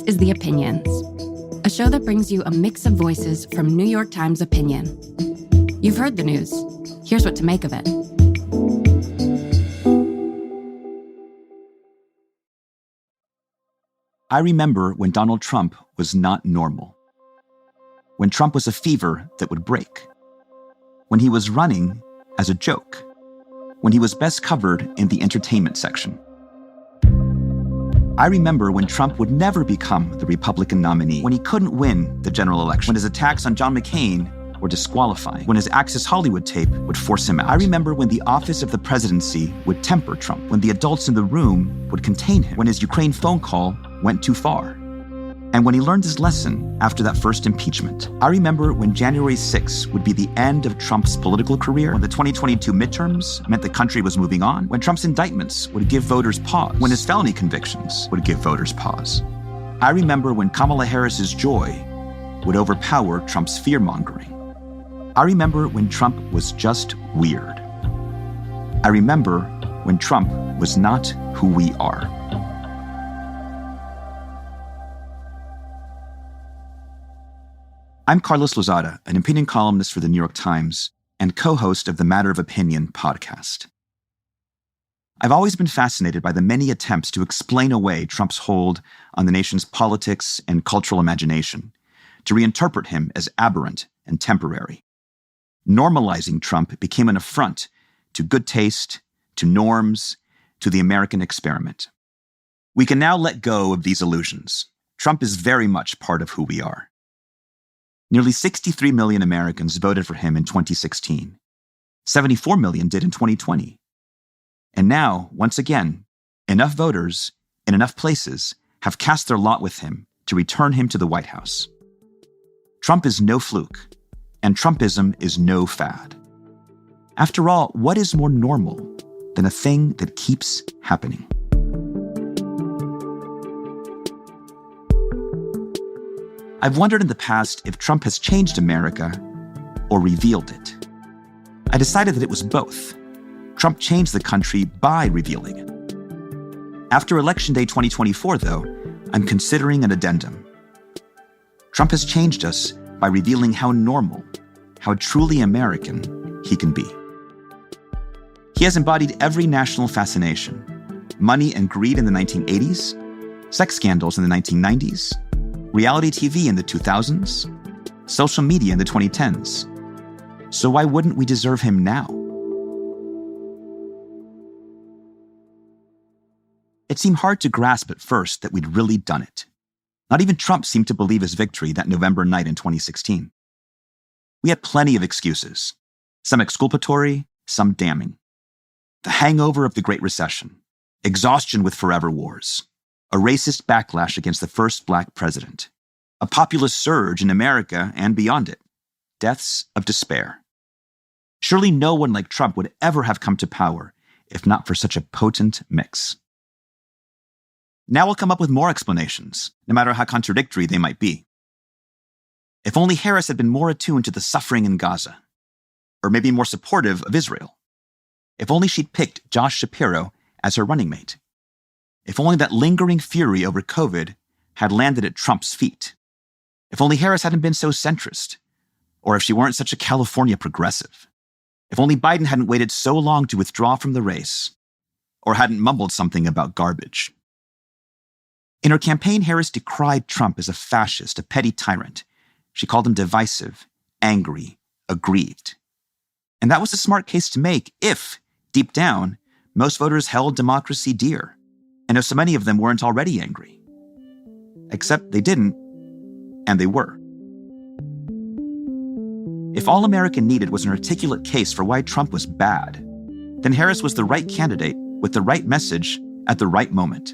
is The Opinions, a show that brings you a mix of voices from New York Times opinion. You've heard the news. Here's what to make of it. I remember when Donald Trump was not normal. When Trump was a fever that would break. When he was running as a joke. When he was best covered in the entertainment section. I remember when Trump would never become the Republican nominee, when he couldn't win the general election, when his attacks on John McCain were disqualifying, when his Access Hollywood tape would force him out. I remember when the office of the presidency would temper Trump, when the adults in the room would contain him, when his Ukraine phone call went too far, and when he learned his lesson after that first impeachment. I remember when January 6th would be the end of Trump's political career, when the 2022 midterms meant the country was moving on, when Trump's indictments would give voters pause, when his felony convictions would give voters pause. I remember when Kamala Harris's joy would overpower Trump's fear-mongering. I remember when Trump was just weird. I remember when Trump was not who we are. I'm Carlos Lozada, an opinion columnist for the New York Times and co-host of the Matter of Opinion podcast. I've always been fascinated by the many attempts to explain away Trump's hold on the nation's politics and cultural imagination, to reinterpret him as aberrant and temporary. Normalizing Trump became an affront to good taste, to norms, to the American experiment. We can now let go of these illusions. Trump is very much part of who we are. Nearly 63 million Americans voted for him in 2016. 74 million did in 2020. And now, once again, enough voters in enough places have cast their lot with him to return him to the White House. Trump is no fluke, and Trumpism is no fad. After all, what is more normal than a thing that keeps happening? I've wondered in the past if Trump has changed America or revealed it. I decided that it was both. Trump changed the country by revealing it. After Election Day 2024, though, I'm considering an addendum. Trump has changed us by revealing how normal, how truly American he can be. He has embodied every national fascination: money and greed in the 1980s, sex scandals in the 1990s, reality TV in the 2000s, social media in the 2010s. So why wouldn't we deserve him now? It seemed hard to grasp at first that we'd really done it. Not even Trump seemed to believe his victory that November night in 2016. We had plenty of excuses, some exculpatory, some damning. The hangover of the Great Recession, exhaustion with forever wars, a racist backlash against the first black president, a populist surge in America and beyond it, deaths of despair. Surely no one like Trump would ever have come to power if not for such a potent mix. Now we'll come up with more explanations, no matter how contradictory they might be. If only Harris had been more attuned to the suffering in Gaza, or maybe more supportive of Israel. If only she'd picked Josh Shapiro as her running mate. If only that lingering fury over COVID had landed at Trump's feet. If only Harris hadn't been so centrist, or if she weren't such a California progressive. If only Biden hadn't waited so long to withdraw from the race, or hadn't mumbled something about garbage. In her campaign, Harris decried Trump as a fascist, a petty tyrant. She called him divisive, angry, aggrieved. And that was a smart case to make if, deep down, most voters held democracy dear, and if so many of them weren't already angry. Except they didn't, and they were. If all America needed was an articulate case for why Trump was bad, then Harris was the right candidate with the right message at the right moment.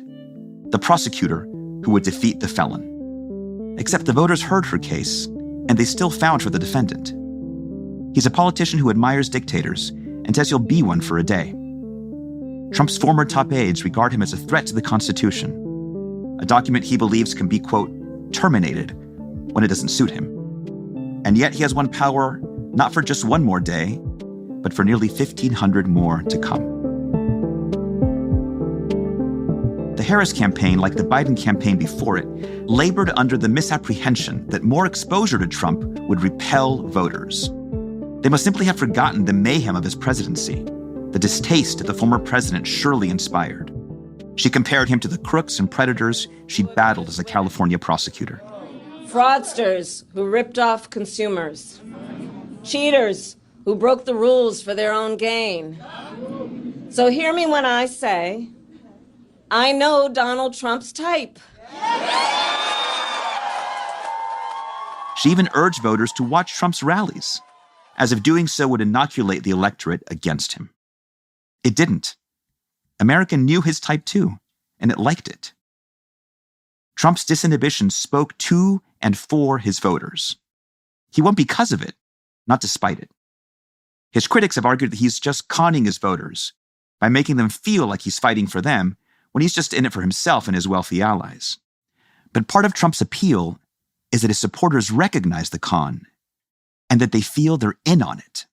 The prosecutor who would defeat the felon. Except the voters heard her case, and they still found for the defendant. He's a politician who admires dictators and says he'll be one for a day. Trump's former top aides regard him as a threat to the Constitution, a document he believes can be, quote, terminated when it doesn't suit him. And yet he has won power not for just one more day, but for nearly 1,500 more to come. The Harris campaign, like the Biden campaign before it, labored under the misapprehension that more exposure to Trump would repel voters. They must simply have forgotten the mayhem of his presidency, the distaste that the former president surely inspired. She compared him to the crooks and predators she'd battled as a California prosecutor. Fraudsters who ripped off consumers. Cheaters who broke the rules for their own gain. So hear me when I say, I know Donald Trump's type. She even urged voters to watch Trump's rallies, as if doing so would inoculate the electorate against him. It didn't. America knew his type too, and it liked it. Trump's disinhibition spoke to and for his voters. He won because of it, not despite it. His critics have argued that he's just conning his voters by making them feel like he's fighting for them when he's just in it for himself and his wealthy allies. But part of Trump's appeal is that his supporters recognize the con and that they feel they're in on it.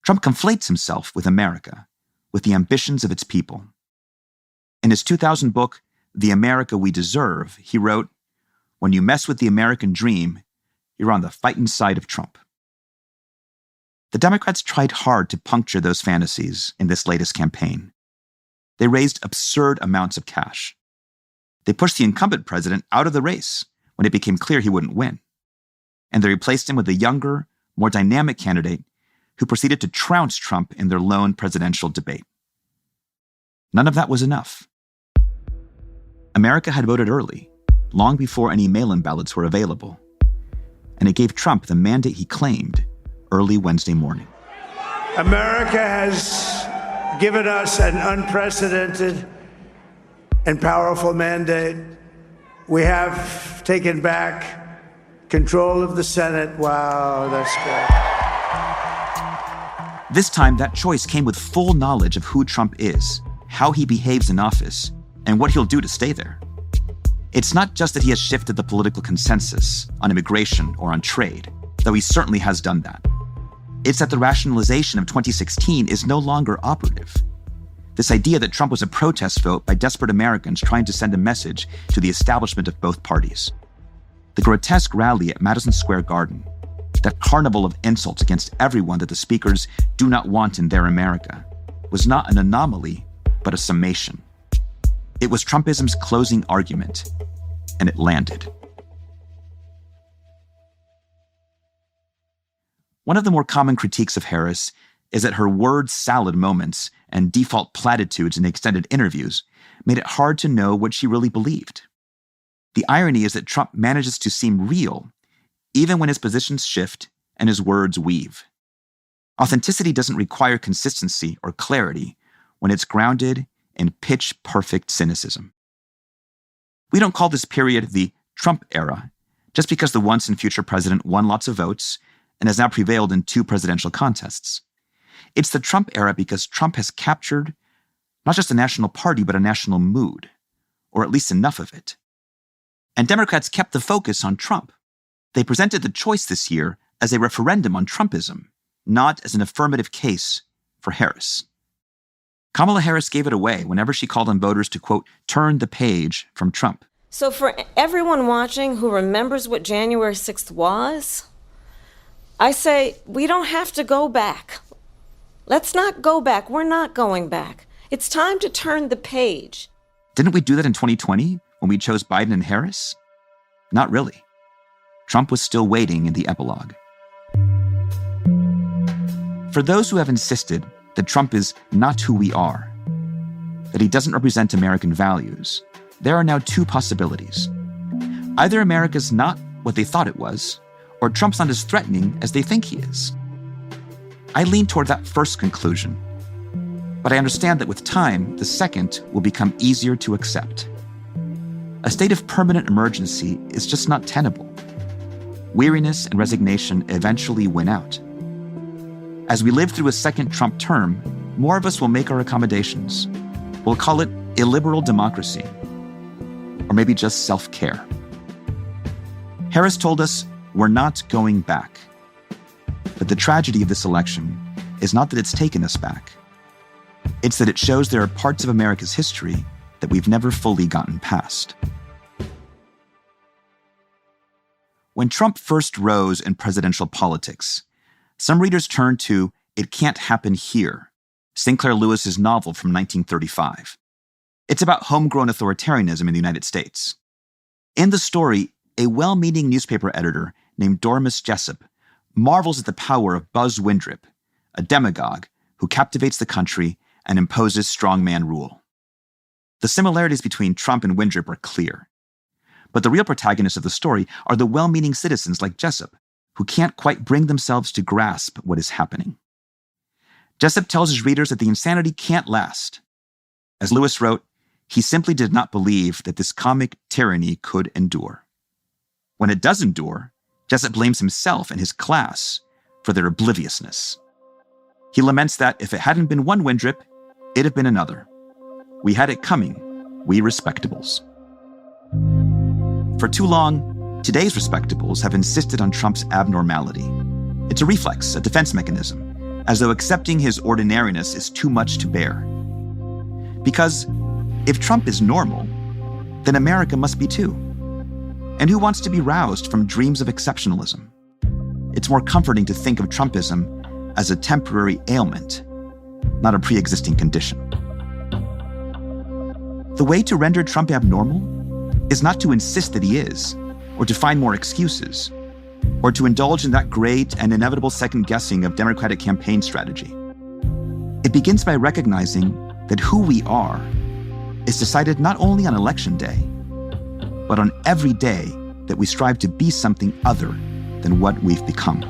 Trump conflates himself with America, with the ambitions of its people. In his 2000 book, The America We Deserve, he wrote, "When you mess with the American dream, you're on the fighting side of Trump." The Democrats tried hard to puncture those fantasies in this latest campaign. They raised absurd amounts of cash. They pushed the incumbent president out of the race when it became clear he wouldn't win. And they replaced him with a younger, more dynamic candidate who proceeded to trounce Trump in their lone presidential debate. None of that was enough. America had voted early, long before any mail-in ballots were available. And it gave Trump the mandate he claimed early Wednesday morning. America has given us an unprecedented and powerful mandate. We have taken back control of the Senate. Wow, that's good. This time, that choice came with full knowledge of who Trump is, how he behaves in office, and what he'll do to stay there. It's not just that he has shifted the political consensus on immigration or on trade, though he certainly has done that. It's that the rationalization of 2016 is no longer operative. This idea that Trump was a protest vote by desperate Americans trying to send a message to the establishment of both parties. The grotesque rally at Madison Square Garden, that carnival of insults against everyone that the speakers do not want in their America, was not an anomaly, but a summation. It was Trumpism's closing argument, and it landed. One of the more common critiques of Harris is that her word salad moments and default platitudes in extended interviews made it hard to know what she really believed. The irony is that Trump manages to seem real, even when his positions shift and his words weave. Authenticity doesn't require consistency or clarity when it's grounded in pitch-perfect cynicism. We don't call this period the Trump era just because the once and future president won lots of votes and has now prevailed in 2 presidential contests. It's the Trump era because Trump has captured not just a national party, but a national mood, or at least enough of it. And Democrats kept the focus on Trump. They presented the choice this year as a referendum on Trumpism, not as an affirmative case for Harris. Kamala Harris gave it away whenever she called on voters to, quote, turn the page from Trump. So for everyone watching who remembers what January 6th was, I say we don't have to go back. Let's not go back. We're not going back. It's time to turn the page. Didn't we do that in 2020 when we chose Biden and Harris? Not really. Trump was still waiting in the epilogue. For those who have insisted that Trump is not who we are, that he doesn't represent American values, there are now 2 possibilities. Either America's not what they thought it was, or Trump's not as threatening as they think he is. I lean toward that first conclusion, but I understand that with time, the second will become easier to accept. A state of permanent emergency is just not tenable. Weariness and resignation eventually win out. As we live through a second Trump term, more of us will make our accommodations. We'll call it illiberal democracy, or maybe just self-care. Harris told us we're not going back. But the tragedy of this election is not that it's taken us back. It's that it shows there are parts of America's history that we've never fully gotten past. When Trump first rose in presidential politics, some readers turned to It Can't Happen Here, Sinclair Lewis's novel from 1935. It's about homegrown authoritarianism in the United States. In the story, a well-meaning newspaper editor named Dormis Jessup marvels at the power of Buzz Windrip, a demagogue who captivates the country and imposes strongman rule. The similarities between Trump and Windrip are clear. But the real protagonists of the story are the well-meaning citizens like Jessup, who can't quite bring themselves to grasp what is happening. Jessup tells his readers that the insanity can't last. As Lewis wrote, he simply did not believe that this comic tyranny could endure. When it does endure, Jessup blames himself and his class for their obliviousness. He laments that if it hadn't been one Windrip, it'd have been another. We had it coming, we respectables. For too long, today's respectables have insisted on Trump's abnormality. It's a reflex, a defense mechanism, as though accepting his ordinariness is too much to bear. Because if Trump is normal, then America must be too. And who wants to be roused from dreams of exceptionalism? It's more comforting to think of Trumpism as a temporary ailment, not a pre-existing condition. The way to render Trump abnormal is not to insist that he is, or to find more excuses, or to indulge in that great and inevitable second-guessing of Democratic campaign strategy. It begins by recognizing that who we are is decided not only on Election Day, but on every day that we strive to be something other than what we've become.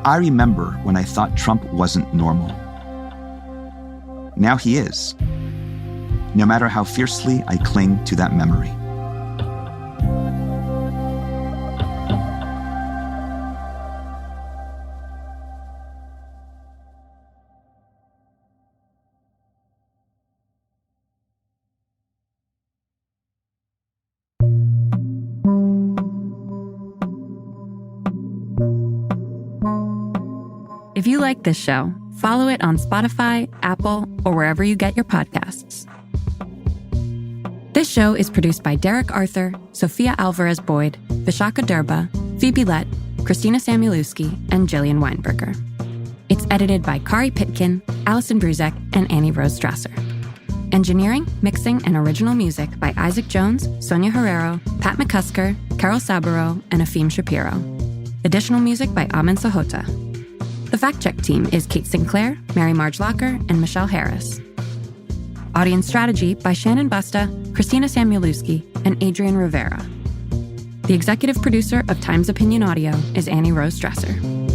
I remember when I thought Trump wasn't normal. Now he is, no matter how fiercely I cling to that memory. If you like this show, follow it on Spotify, Apple, or wherever you get your podcasts. This show is produced by Derek Arthur, Sophia Alvarez-Boyd, Vishaka Durba, Phoebe Lett, Christina Samuelewski, and Jillian Weinberger. It's edited by Kari Pitkin, Allison Bruzek, and Annie Rose Strasser. Engineering, mixing, and original music by Isaac Jones, Sonia Herrero, Pat McCusker, Carol Saburo, and Afim Shapiro. Additional music by Amin Sahota. The fact-check team is Kate Sinclair, Mary Marge Locker, and Michelle Harris. Audience strategy by Shannon Busta, Christina Samuelewski, and Adrian Rivera. The executive producer of Times Opinion Audio is Annie Rose Strasser.